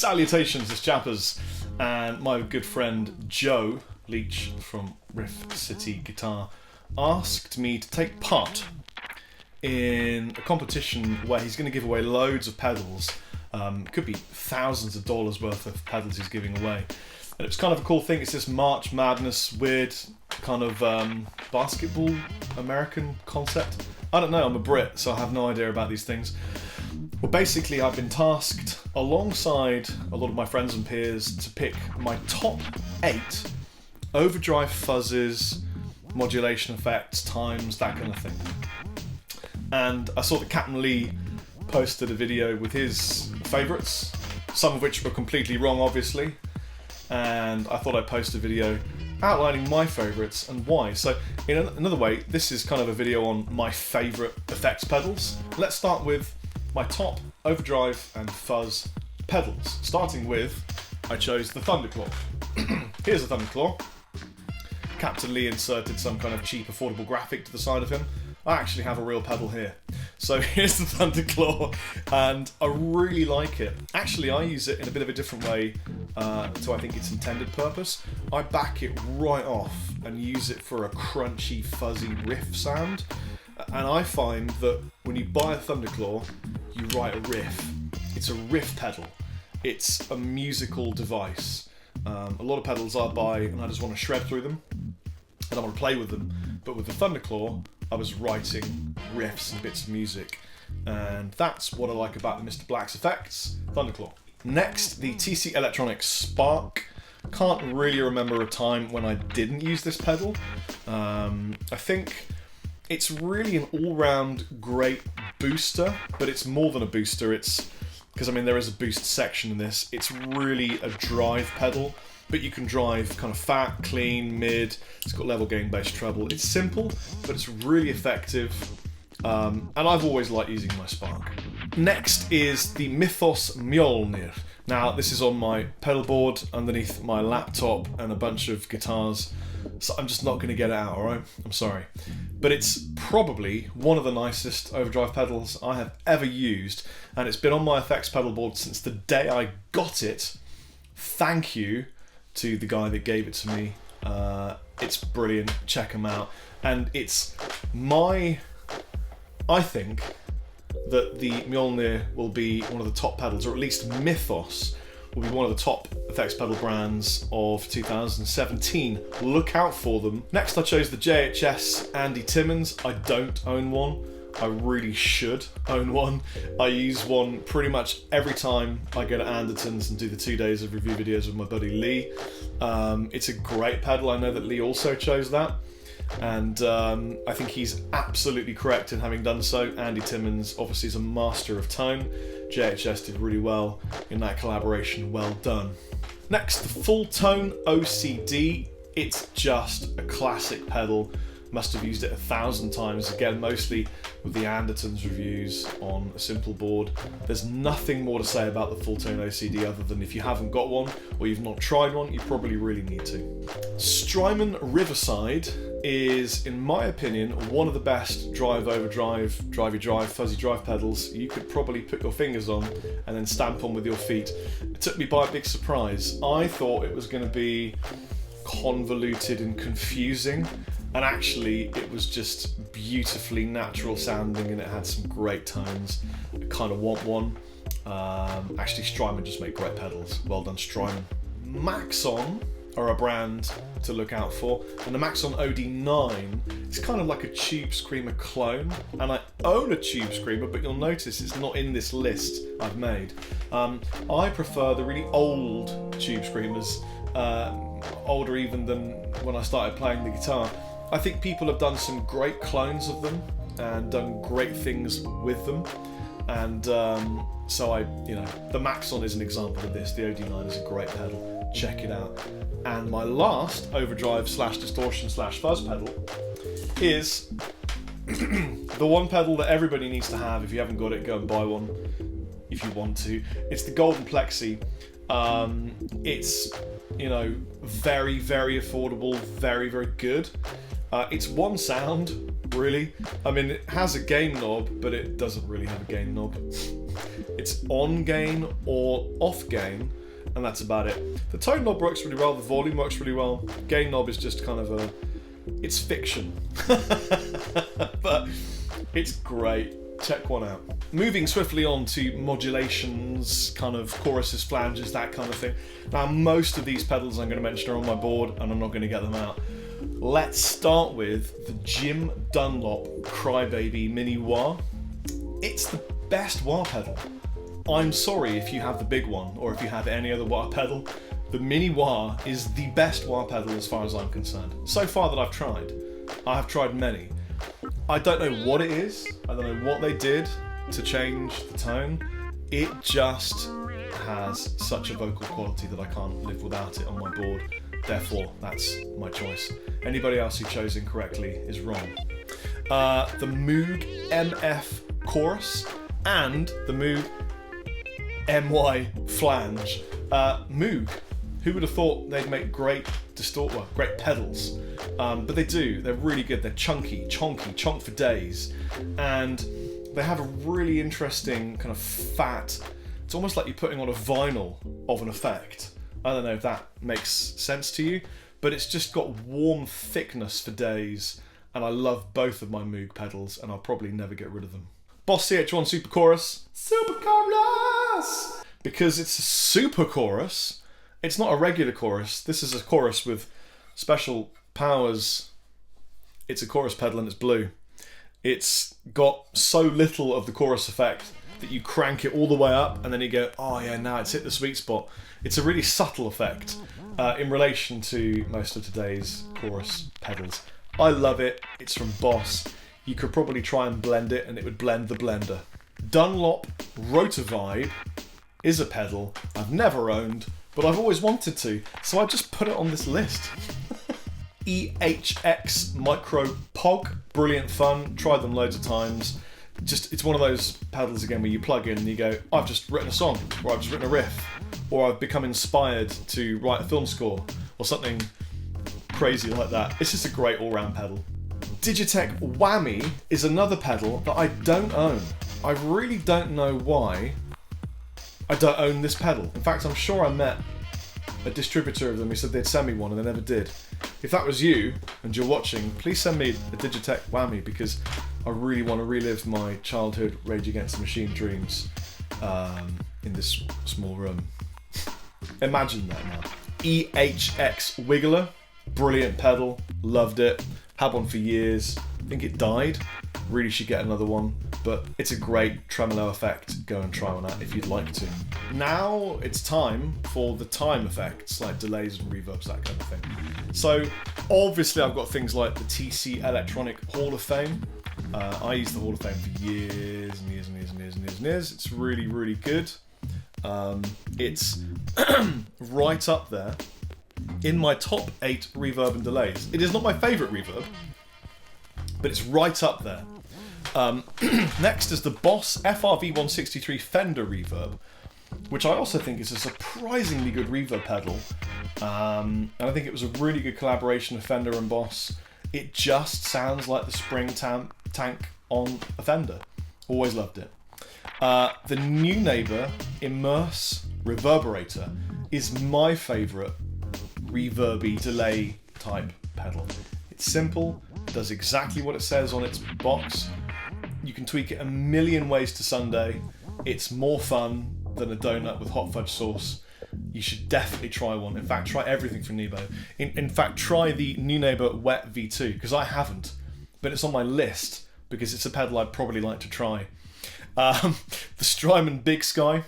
Salutations, it's Chappers, and my good friend Joe Leach from Riff City Guitar asked me to take part in a competition where he's going to give away loads of pedals. Could be thousands of dollars worth of pedals he's giving away. And it's kind of a cool thing. It's this March Madness weird kind of basketball American concept. I don't know, I'm a Brit, so I have no idea about these things. Well, basically, I've been tasked alongside a lot of my friends and peers to pick my top 8 overdrive fuzzes, modulation effects, times, that kind of thing. And I saw that Captain Lee posted a video with his favourites, some of which were completely wrong, obviously. And I thought I'd post a video outlining my favourites and why. So, in another way, this is kind of a video on my favourite effects pedals. Let's start with my top overdrive and fuzz pedals. Starting with, I chose the Thunderclaw. Here's the Thunderclaw. Captain Lee inserted some kind of cheap, affordable graphic to the side of him. I actually have a real pedal here. So here's the Thunderclaw, and I really like it. Actually, I use it in a bit of a different way to I think its intended purpose. I back it right off and use it for a crunchy, fuzzy riff sound. And I find that when you buy a Thunderclaw, you write a riff. It's a riff pedal. It's a musical device. A lot of pedals I buy and I just want to shred through them and I want to play with them. But with the Thunderclaw, I was writing riffs and bits of music. And that's what I like about the Mr. Black's effects, Thunderclaw. Next, the TC Electronics Spark. Can't really remember a time when I didn't use this pedal. I think it's really an all-round great booster, but it's more than a booster. It's because, I mean, there is a boost section in this. It's really a drive pedal, but you can drive kind of fat, clean, mid. It's got level gain, bass, treble. It's simple, but it's really effective. And I've always liked using my Spark. Next is the Mythos Mjolnir. Now, this is on my pedal board underneath my laptop and a bunch of guitars. So I'm just not going to get it out, alright? I'm sorry. But it's probably one of the nicest overdrive pedals I have ever used, and it's been on my effects pedal board since the day I got it. Thank you to the guy that gave it to me. It's brilliant. Check him out. And it's I think that the Mjolnir will be one of the top pedals, or at least Mythos will be one of the top effects pedal brands of 2017. Look out for them. Next, I chose the JHS Andy Timmons. I don't own one. I really should own one. I use one pretty much every time I go to Andertons and do the 2 days of review videos with my buddy Lee. It's a great pedal. I know that Lee also chose that. And I think he's absolutely correct in having done so. Andy Timmons obviously is a master of tone. JHS did really well in that collaboration. Well done. Next, the Full Tone OCD. It's just a classic pedal. Must have used it 1,000 times, again mostly with the Andertons reviews on a simple board. There's nothing more to say about the Full Tone OCD other than if you haven't got one or you've not tried one, you probably really need to. Strymon Riverside is, in my opinion, one of the best drive-overdrive, drivey-drive, fuzzy-drive pedals you could probably put your fingers on and then stamp on with your feet. It took me by a big surprise. I thought it was going to be convoluted and confusing, and actually it was just beautifully natural sounding and it had some great tones. I kind of want one. Actually, Strymon just make great pedals. Well done, Strymon. Maxon are a brand to look out for, and the Maxon OD9 is kind of like a Tube Screamer clone, and I own a Tube Screamer, but you'll notice it's not in this list I've made. I prefer the really old Tube Screamers, older even than when I started playing the guitar. I think people have done some great clones of them and done great things with them, and so the Maxon is an example of this. The OD9 is a great pedal. Check it out. And my last overdrive / distortion / fuzz pedal is the one pedal that everybody needs to have. If you haven't got it, go and buy one if you want to. It's the Golden Plexi. It's very, very affordable, very, very good. It's one sound really. I mean, it has a gain knob, but it doesn't really have a gain knob. It's on gain or off gain, and that's about it. The tone knob works really well, the volume works really well. Gain knob is just kind of it's fiction. But it's great. Check one out. Moving swiftly on to modulations, kind of choruses, flanges, that kind of thing. Now, most of these pedals I'm going to mention are on my board, and I'm not going to get them out. Let's start with the Jim Dunlop Crybaby Mini Wah. It's the best wah pedal. I'm sorry if you have the big one, or if you have any other wah pedal. The Mini Wah is the best wah pedal as far as I'm concerned. So far that I've tried. I have tried many. I don't know what it is, I don't know what they did to change the tone. It just has such a vocal quality that I can't live without it on my board. Therefore, that's my choice. Anybody else who chose incorrectly is wrong. The Moog MF Chorus and the Moog MY Flange. Moog, who would have thought they'd make great great pedals? But they do. They're really good. They're chunky, chonk for days, and they have a really interesting kind of fat. It's almost like you're putting on a vinyl of an effect. I don't know if that makes sense to you, but it's just got warm thickness for days, and I love both of my Moog pedals, and I'll probably never get rid of them. Boss CH1 Super Chorus. Super Chorus! Because it's a super chorus, it's not a regular chorus. This is a chorus with special powers. It's a chorus pedal and it's blue. It's got so little of the chorus effect that you crank it all the way up and then you go, oh yeah, now it's hit the sweet spot. It's a really subtle effect in relation to most of today's chorus pedals. I love it. It's from Boss. You could probably try and blend it and it would blend the blender. Dunlop Rotovibe is a pedal I've never owned, but I've always wanted to, so I just put it on this list. EHX Micro Pog, brilliant fun, tried them loads of times. Just, it's one of those pedals again where you plug in and you go, I've just written a song, or I've just written a riff, or I've become inspired to write a film score, or something crazy like that. It's just a great all-round pedal. Digitech Whammy is another pedal that I don't own. I really don't know why I don't own this pedal. In fact, I'm sure I met a distributor of them who said they'd send me one and they never did. If that was you and you're watching, please send me a Digitech Whammy because I really want to relive my childhood Rage Against the Machine dreams in this small room. Imagine that now. EHX Wiggler, brilliant pedal, loved it, had one for years, I think it died, really should get another one, but it's a great tremolo effect, go and try one out if you'd like to. Now it's time for the time effects, like delays and reverbs, that kind of thing. So obviously I've got things like the TC Electronic Hall of Fame. I used the Hall of Fame for years and years and years and years and years and years. It's really, really good. It's right up there in my top 8 reverb and delays. It is not my favourite reverb, but it's right up there. Next is the Boss FRV163 Fender Reverb, which I also think is a surprisingly good reverb pedal. And I think it was a really good collaboration of Fender and Boss. It just sounds like the spring tank on a Fender. Always loved it. The New Neighbour Immerse Reverberator is my favourite reverby delay type pedal. It's simple, does exactly what it says on its box. You can tweak it a million ways to Sunday. It's more fun than a donut with hot fudge sauce. You should definitely try one. In fact, try everything from Nebo. In fact, try the New Neighbour Wet V2, because I haven't, but it's on my list because it's a pedal I'd probably like to try. The Strymon Big Sky.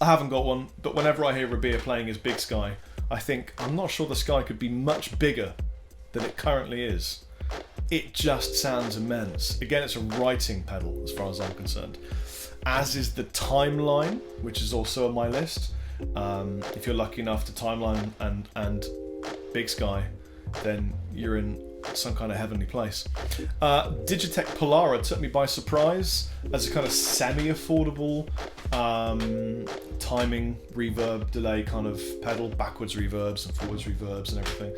I haven't got one, but whenever I hear Rabea playing his Big Sky, I think, I'm not sure the Sky could be much bigger than it currently is. It just sounds immense. Again, it's a writing pedal as far as I'm concerned. As is the Timeline, which is also on my list. If you're lucky enough to Timeline and Big Sky, then you're in some kind of heavenly place. Digitech Polara took me by surprise as a kind of semi-affordable timing reverb delay kind of pedal, backwards reverbs and forwards reverbs and everything.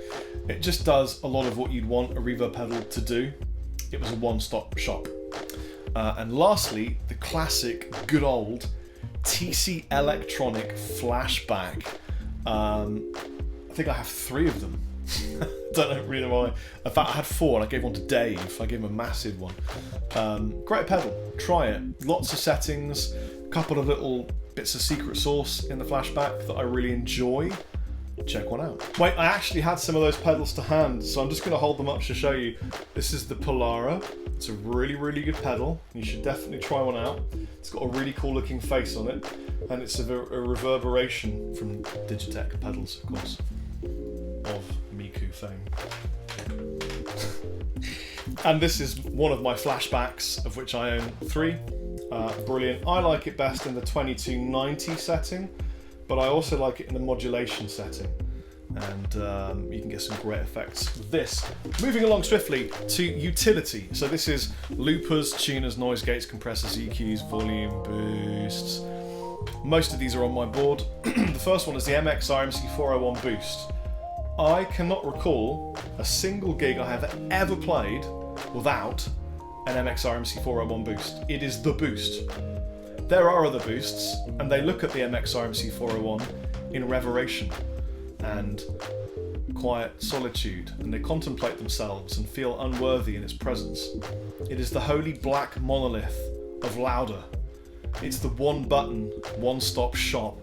It just does a lot of what you'd want a reverb pedal to do. it was a one-stop shop. And lastly, the classic, good old TC Electronic Flashback. I think I have 3 of them. Don't know really why. In fact, I had 4 and I gave one to Dave. I gave him a massive one. Great pedal. Try it. Lots of settings. A couple of little bits of secret sauce in the Flashback that I really enjoy. Check one out. Wait, I actually had some of those pedals to hand, so I'm just going to hold them up to show you. This is the Polara. It's a really, really good pedal. You should definitely try one out. It's got a really cool looking face on it, and it's a reverberation from Digitech pedals, of course, of Miku fame. And this is one of my Flashbacks, of which I own 3. Brilliant. I like it best in the 2290 setting, but I also like it in the modulation setting, and you can get some great effects with this. Moving along swiftly to utility. So this is loopers, tuners, noise gates, compressors, EQs, volume boosts. Most of these are on my board. The first one is the MXR MC401 Boost. I cannot recall a single gig I have ever played without an MXR MC401 Boost. It is the boost. There are other boosts, and they look at the MXR MC401 in reveration and quiet solitude, and they contemplate themselves and feel unworthy in its presence. It is the holy black monolith of louder. It's the one button, one-stop shop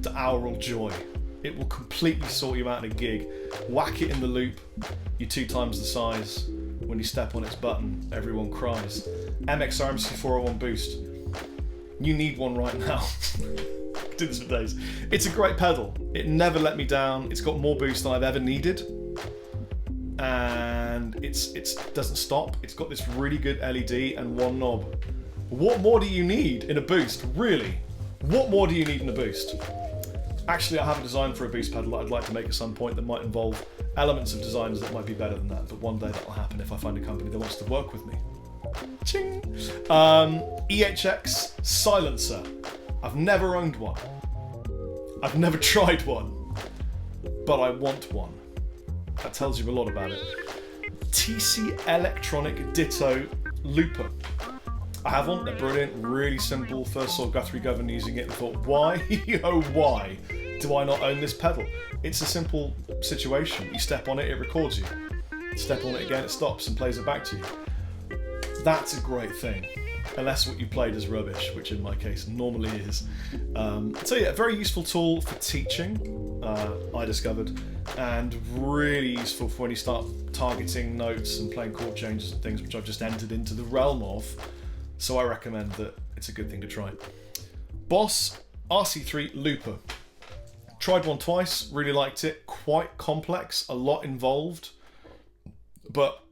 to aural joy. It will completely sort you out in a gig. Whack it in the loop, you're 2 times the size. When you step on its button, everyone cries. MXR MC401 Boost. You need one right now. Do this for days. It's a great pedal. It never let me down. It's got more boost than I've ever needed, and it doesn't stop. It's got this really good LED and 1 knob. What more do you need in a boost? Really? What more do you need in a boost? Actually, I have a design for a boost pedal that I'd like to make at some point that might involve elements of designs that might be better than that, but one day that'll happen if I find a company that wants to work with me. Ching! EHX silencer. I've never owned one. I've never tried one, but I want one. That tells you a lot about it. TC Electronic Ditto Looper. I have one, they're brilliant, really simple. First saw Guthrie Govan using it and thought, why, oh why, do I not own this pedal? It's a simple situation. You step on it, it records you. Step on it again, it stops and plays it back to you. That's a great thing, unless what you played is rubbish, which in my case normally is. So yeah, very useful tool for teaching, I discovered, and really useful for when you start targeting notes and playing chord changes and things, which I've just entered into the realm of. So I recommend that it's a good thing to try. Boss RC3 Looper. Tried one twice, really liked it. Quite complex, a lot involved, but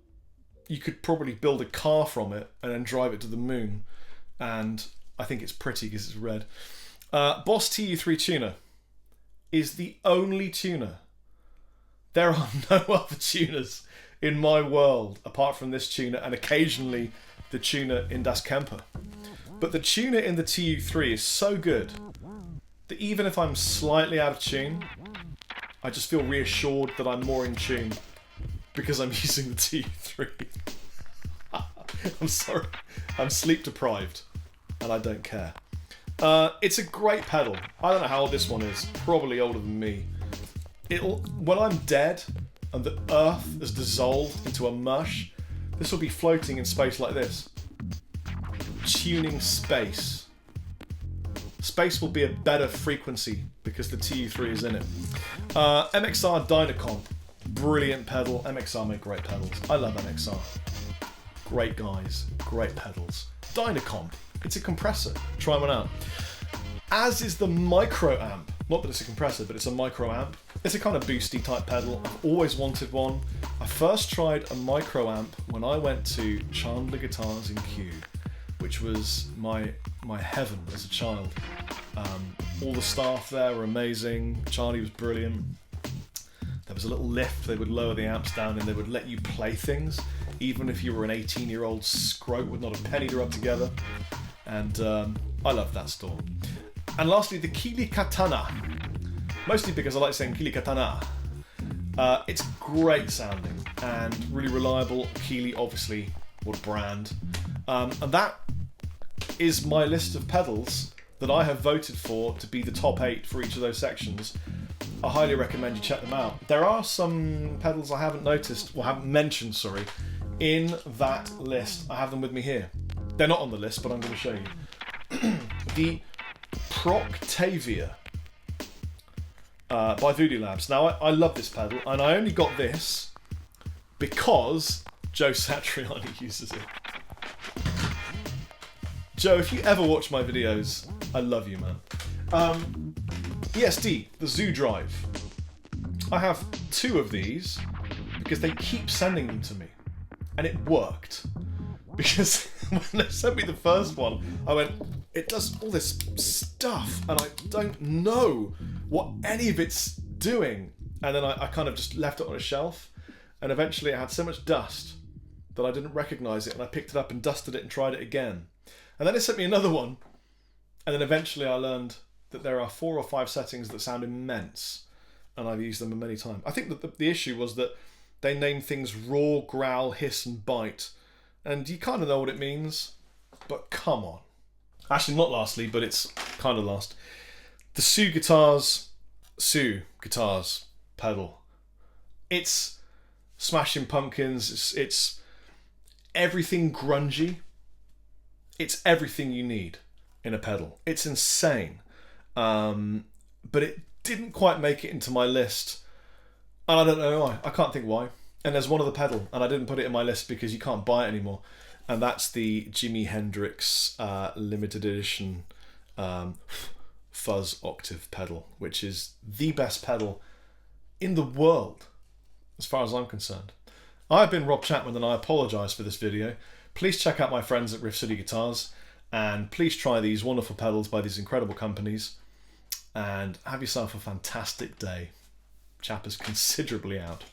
you could probably build a car from it and then drive it to the moon. And I think it's pretty because it's red. Boss TU3 tuner is the only tuner. There are no other tuners in my world apart from this tuner and occasionally the tuner in Das Kemper. But the tuner in the TU3 is so good that even if I'm slightly out of tune, I just feel reassured that I'm more in tune because I'm using the TU3. I'm sorry, I'm sleep deprived and I don't care. It's a great pedal. I don't know how old this one is, probably older than me. When I'm dead and the earth has dissolved into a mush, this will be floating in space like this. Tuning space. Space will be a better frequency because the TU3 is in it. MXR Dynacomp. Brilliant pedal. MXR make great pedals. I love MXR. Great guys. Great pedals. Dynacomp. It's a compressor. Try one out. As is the micro amp. Not that it's a compressor, but it's a micro amp. It's a kind of boosty type pedal. I've always wanted one. I first tried a micro amp when I went to Chandler Guitars in Kew, which was my heaven as a child. All the staff there were amazing. Charlie was brilliant. There was a little lift. They would lower the amps down and they would let you play things, even if you were an 18-year-old scrote with not a penny to rub together. And I loved that store. And lastly, the Kili Katana. Mostly because I like saying Kili Katana. It's great sounding and really reliable. Kili, obviously, what brand. And that is my list of pedals that I have voted for to be the top 8 for each of those sections. I highly recommend you check them out. There are some pedals I haven't noticed, or haven't mentioned, sorry, in that list. I have them with me here. They're not on the list, but I'm going to show you. The Proctavia by Voodoo Labs. Now, I love this pedal, and I only got this because Joe Satriani uses it. Joe, if you ever watch my videos, I love you, man. ESD, the Zoo Drive. I have 2 of these because they keep sending them to me. And it worked. Because when they sent me the first one, I went, it does all this stuff and I don't know what any of it's doing. And then I kind of just left it on a shelf, and eventually it had so much dust that I didn't recognise it, and I picked it up and dusted it and tried it again. And then it sent me another one, and then eventually I learned that there are 4 or 5 settings that sound immense, and I've used them many times. I think that the issue was that they name things raw, growl, hiss and bite, and you kind of know what it means, but come on. Actually, not lastly, but it's kind of last. The Sue Guitars pedal. It's Smashing Pumpkins, it's everything grungy. It's everything you need in a pedal. It's insane. But it didn't quite make it into my list. And I don't know why. I can't think why. And there's one other pedal, and I didn't put it in my list because you can't buy it anymore. And that's the Jimi Hendrix limited edition Fuzz Octave pedal, which is the best pedal in the world, as far as I'm concerned. I've been Rob Chapman, and I apologise for this video. Please check out my friends at Riff City Guitars, and please try these wonderful pedals by these incredible companies, and have yourself a fantastic day. Chappers considerably out.